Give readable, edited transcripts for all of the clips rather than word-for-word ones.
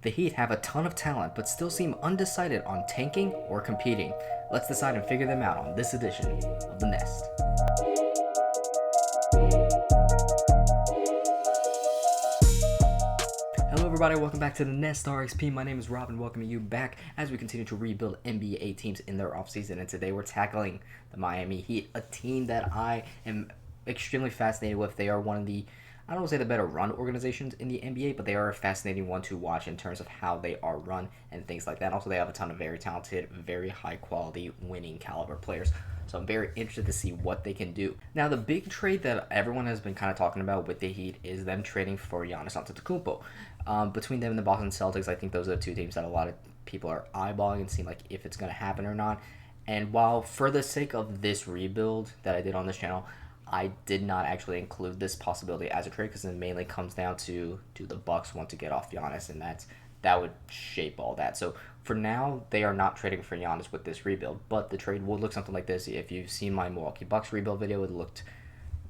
The Heat have a ton of talent, but still seem undecided on tanking or competing. Let's decide and figure them out on this edition of The Nest. Hello everybody, welcome back to The Nest RXP. My name is Rob and welcoming you back as we continue to rebuild NBA teams in their offseason. And today we're tackling the Miami Heat, a team that I am extremely fascinated with. They are one of the, I don't want to say the better run organizations in the NBA, but they are a fascinating one to watch in terms of how they are run and things like that. Also, they have a ton of very talented, very high quality, winning caliber players. So I'm very interested to see what they can do. Now, the big trade that everyone has been kind of talking about with the Heat is them trading for Giannis Antetokounmpo. Between them and the Boston Celtics, I think those are the two teams that a lot of people are eyeballing and seeing like if it's going to happen or not. And while for the sake of this rebuild that I did on this channel, I did not actually include this possibility as a trade because it mainly comes down to do the Bucks want to get off Giannis, and that would shape all that. So for now, they are not trading for Giannis with this rebuild, but the trade would look something like this. If you've seen my Milwaukee Bucks rebuild video,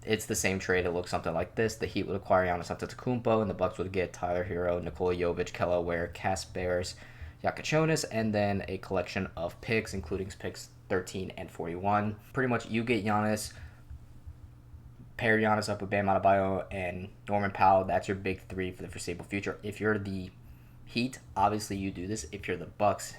it's the same trade. It looks something like this. The Heat would acquire Giannis Antetokounmpo, and the Bucks would get Tyler Hero, Nikola Jovic, Kelly Ware, Kasparis, Yakachonis, and then a collection of picks, including picks 13 and 41. Pretty much, you get Giannis, pair Giannis up with Bam Adebayo and Norman Powell. That's your big three for the foreseeable future. If you're the Heat, obviously you do this. If you're the Bucks,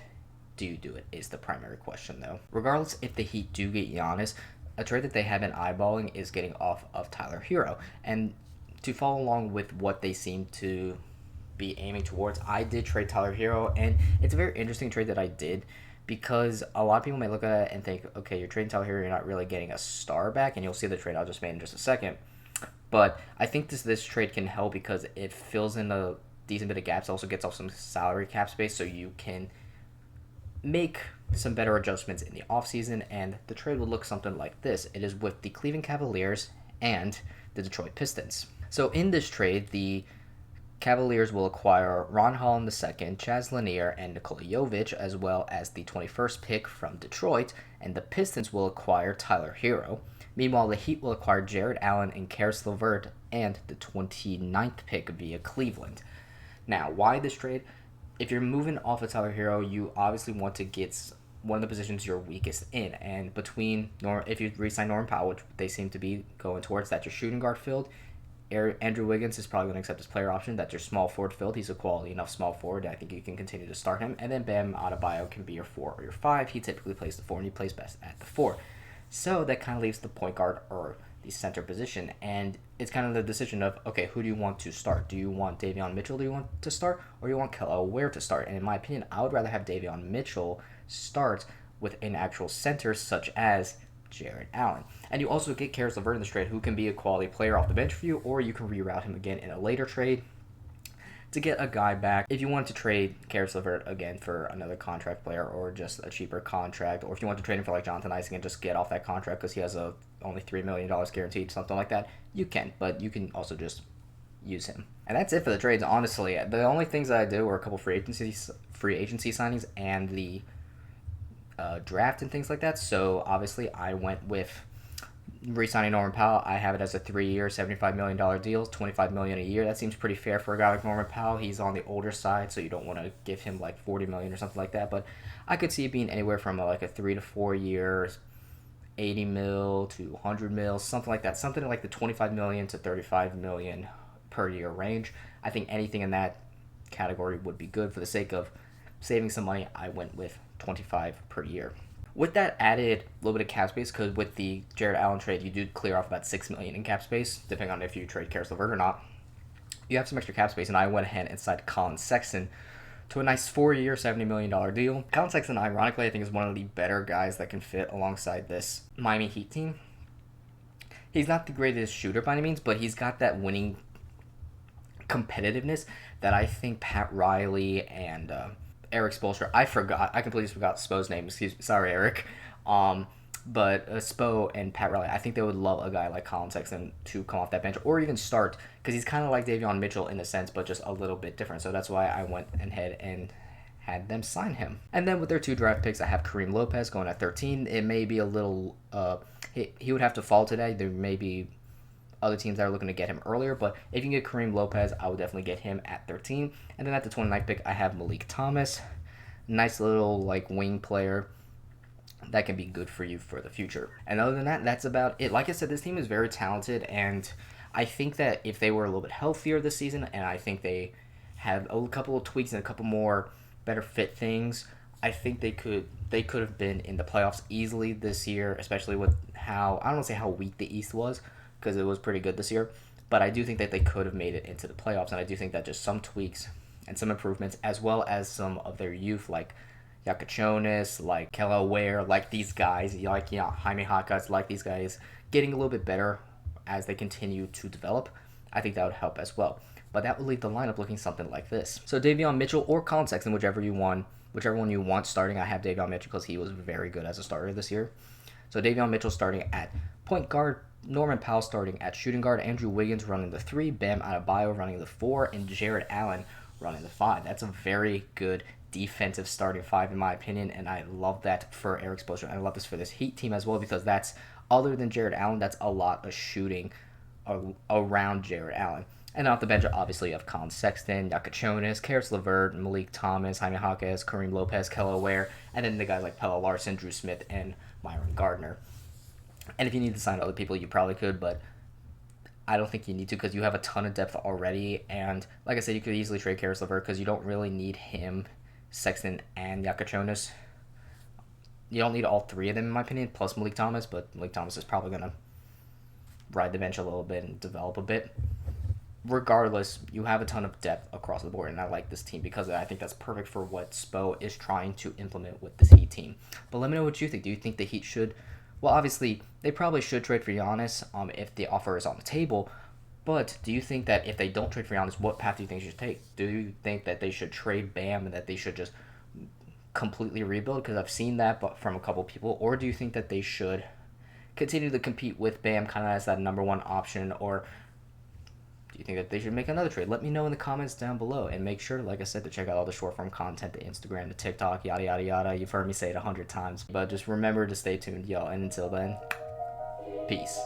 do you do it is the primary question, though. Regardless, if the Heat do get Giannis, a trade that they have been eyeballing is getting off of Tyler Hero. And to follow along with what they seem to be aiming towards, I did trade Tyler Hero, and it's a very interesting trade that I did because a lot of people may look at it and think, okay, you're trading Tyler Hero, you're not really getting a star back, and you'll see the trade I'll just make in just a second. But I think this trade can help because it fills in a decent bit of gaps, also gets off some salary cap space, so you can make some better adjustments in the offseason, and the trade will look something like this. It is with the Cleveland Cavaliers and the Detroit Pistons. So in this trade, the Cavaliers will acquire Ron Holland II, Chaz Lanier, and Nikola Jovic, as well as the 21st pick from Detroit, and the Pistons will acquire Tyler Hero. Meanwhile, the Heat will acquire Jared Allen and Karis LeVert and the 29th pick via Cleveland. Now, why this trade? If you're moving off of Tyler Hero, you obviously want to get one of the positions you're weakest in. And if you re-sign Norman Powell, which they seem to be going towards, that's your shooting guard field. Andrew Wiggins is probably going to accept his player option. That's your small forward field. He's a quality enough small forward. I think you can continue to start him. And then Bam Adebayo can be your 4 or your 5. He typically plays the 4, and he plays best at the 4. So that kind of leaves the point guard or the center position. And it's kind of the decision of, okay, who do you want to start? Do you want Davion Mitchell to start? Or do you want Kelly Ware to start? And in my opinion, I would rather have Davion Mitchell start with an actual center such as Jared Allen. And you also get Karis LeVert in this trade, who can be a quality player off the bench for you, or you can reroute him again in a later trade to get a guy back. If you want to trade Karis LeVert again for another contract player or just a cheaper contract, or if you want to trade him for like Jonathan Isaac and just get off that contract because he has only $3 million guaranteed, something like that, you can. But you can also just use him. And that's it for the trades, honestly. The only things that I did were a couple free agency signings and the draft and things like that. So obviously I went with re-signing Norman Powell. I have it as a 3-year, $75 million deal, $25 million a year. That seems pretty fair for a guy like Norman Powell. He's on the older side, so you don't want to give him like $40 million or something like that. But I could see it being anywhere from like a 3 to 4 years, $80 mil to $100 mil, something like that. Something like the $25 million to $35 million per year range. I think anything in that category would be good. For the sake of saving some money, I went with 25 per year. With that added a little bit of cap space, because with the Jared Allen trade, you do clear off about $6 million in cap space, depending on if you trade Karis LeVert or not. You have some extra cap space, and I went ahead and signed Colin Sexton to a nice 4-year, $70 million deal. Colin Sexton, ironically, I think is one of the better guys that can fit alongside this Miami Heat team. He's not the greatest shooter by any means, but he's got that winning competitiveness that I think Pat Riley and Eric Spoelstra. I completely forgot Spo's name. Excuse me. Sorry, Eric. But Spo and Pat Riley, I think they would love a guy like Colin Sexton to come off that bench or even start, because he's kind of like Davion Mitchell in a sense, but just a little bit different. So that's why I went ahead and had them sign him. And then with their 2 draft picks, I have Kareem Lopez going at 13. It may be a little, he would have to fall today. There may be other teams that are looking to get him earlier. But if you can get Kareem Lopez, I would definitely get him at 13. And then at the 29th pick, I have Malik Thomas. Nice little like wing player that can be good for you for the future. And other than that, that's about it. Like I said, this team is very talented, and I think that if they were a little bit healthier this season, and I think they have a couple of tweaks and a couple more better fit things, I think they could have been in the playoffs easily this year, especially with how, I don't want to say how weak the East was, because it was pretty good this year, but I do think that they could have made it into the playoffs, and I do think that just some tweaks and some improvements, as well as some of their youth, like Jonas, like Kello Ware, like these guys, like Jaime Hawkins, like these guys getting a little bit better as they continue to develop, I think that would help as well. But that would leave the lineup looking something like this. So Davion Mitchell or Colin Sexton, whichever one you want starting. I have Davion Mitchell because he was very good as a starter this year. So Davion Mitchell starting at point guard, Norman Powell starting at shooting guard, Andrew Wiggins running the 3, Bam Adebayo running the 4, and Jared Allen running the 5. That's a very good defensive starting 5 in my opinion, and I love that for Eric Spoelstra. I love this for this Heat team as well, because that's, other than Jared Allen, that's a lot of shooting around Jared Allen. And off the bench, obviously, you have Colin Sexton, Jonas, Karis LeVert, Malik Thomas, Jaime Hawkins, Kareem Lopez, Kello Ware, and then the guys like Pella Larson, Drew Smith, and Myron Gardner. And if you need to sign other people, you probably could, but I don't think you need to, because you have a ton of depth already. And like I said, you could easily trade Karis LeVert because you don't really need him, Sexton, and Jonas. You don't need all three of them, in my opinion, plus Malik Thomas, but Malik Thomas is probably going to ride the bench a little bit and develop a bit. Regardless, you have a ton of depth across the board, and I like this team because I think that's perfect for what Spo is trying to implement with this Heat team. But let me know what you think. Do you think the Heat should... Well, obviously, they probably should trade for Giannis if the offer is on the table, but do you think that if they don't trade for Giannis, what path do you think they should take? Do you think that they should trade Bam and that they should just completely rebuild? Because I've seen that but from a couple people. Or do you think that they should continue to compete with Bam kind of as that number one option, or... do you think that they should make another trade? Let me know in the comments down below. And make sure, like I said, to check out all the short form content, the Instagram, the TikTok, yada, yada, yada. You've heard me say it 100 times. But just remember to stay tuned, y'all. And until then, peace.